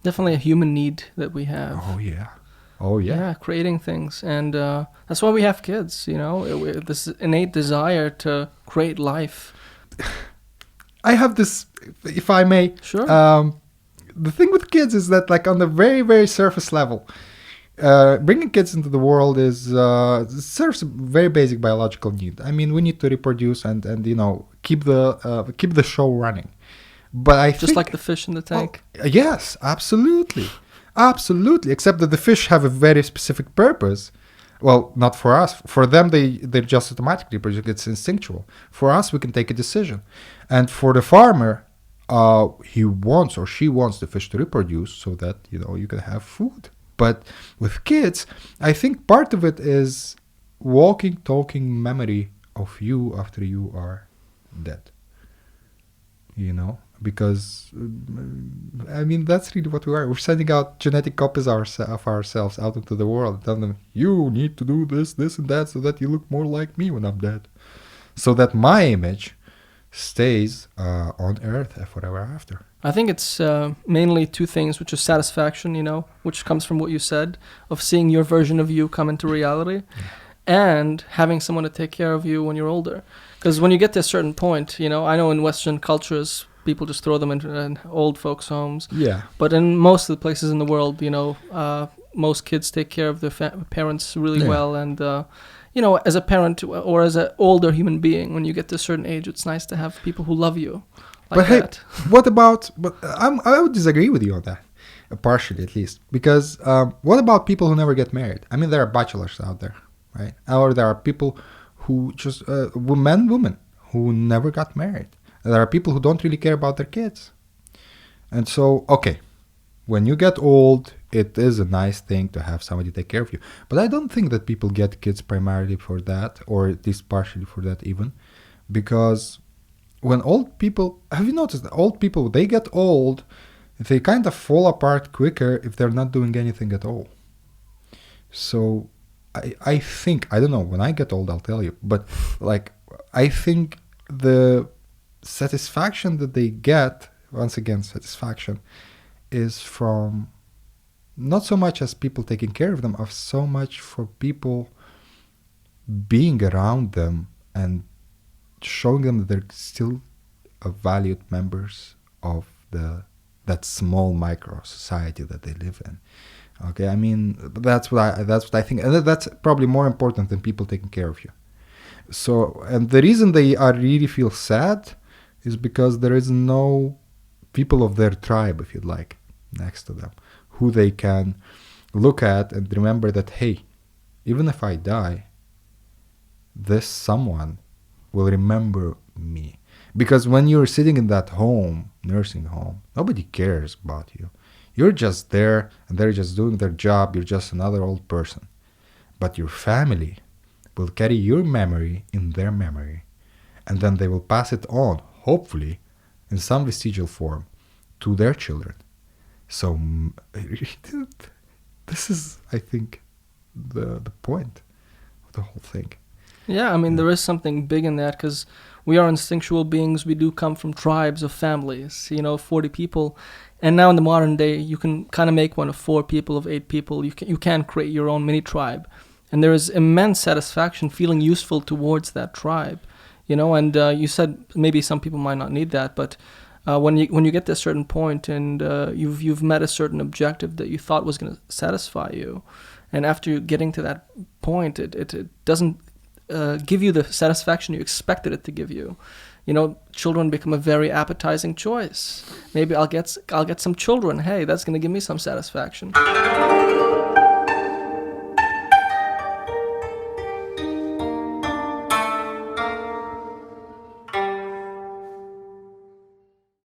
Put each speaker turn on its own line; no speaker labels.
definitely a human need that we have.
Oh yeah. Oh yeah.
Yeah, creating things, and that's why we have kids. This innate desire to create life.
I have this, if I may.
Sure.
The thing with kids is that, like, on the very, very surface level, bringing kids into the world serves a very basic biological need. I mean, we need to reproduce and keep the show running. But I
Just
think,
like the fish in the tank.
yes, absolutely, absolutely. Except that the fish have a very specific purpose. Well, not for us. For them, they just automatically produce. It's instinctual. For us, we can take a decision. And for the farmer, he wants or she wants the fish to reproduce so that you can have food. But with kids, I think part of it is walking, talking memory of you after you are dead. Because I mean, that's really what we are. We're sending out genetic copies of ourselves out into the world, telling them, you need to do this, this, and that, so that you look more like me when I'm dead, so that my image stays on Earth forever after.
I think it's mainly two things, which is satisfaction, which comes from what you said, of seeing your version of you come into reality, and having someone to take care of you when you're older. Because when you get to a certain point, I know in Western cultures, people just throw them into old folks' homes.
Yeah.
But in most of the places in the world, most kids take care of their parents really well. And, as a parent or as an older human being, when you get to a certain age, it's nice to have people who love you like that.
Hey, what about... I would disagree with you on that, partially at least. Because what about people who never get married? I mean, there are bachelors out there, right? Or there are people who just... women who never got married. There are people who don't really care about their kids. And so, okay, when you get old, it is a nice thing to have somebody take care of you. But I don't think that people get kids primarily for that, or at least partially for that even. Because when old people... Have you noticed that old people, they get old, they kind of fall apart quicker if they're not doing anything at all. So I think... I don't know, when I get old, I'll tell you. But, I think the satisfaction that they get, once again, satisfaction, is from not so much as people taking care of them, as so much for people being around them and showing them that they're still valued members of that small micro society that they live in. Okay, I mean, that's what I think, and that's probably more important than people taking care of you. So, and the reason they really feel sad is because there is no people of their tribe, if you'd like, next to them, who they can look at and remember that, hey, even if I die, this someone will remember me. Because when you're sitting in that home, nursing home, nobody cares about you. You're just there, and they're just doing their job. You're just another old person. But your family will carry your memory in their memory, and then they will pass it on, hopefully, in some vestigial form, to their children. So this is, I think, the point of the whole thing.
Yeah, I mean, there is something big in that, because we are instinctual beings. We do come from tribes of families, 40 people. And now in the modern day, you can kind of make one of 4 people, of 8 people. You can create your own mini tribe. And there is immense satisfaction feeling useful towards that tribe, and you said maybe some people might not need that, but when you get to a certain point and you've met a certain objective that you thought was going to satisfy you, and after getting to that point, it doesn't give you the satisfaction you expected it to give you. Children become a very appetizing choice. Maybe I'll get some children. Hey, that's going to give me some satisfaction.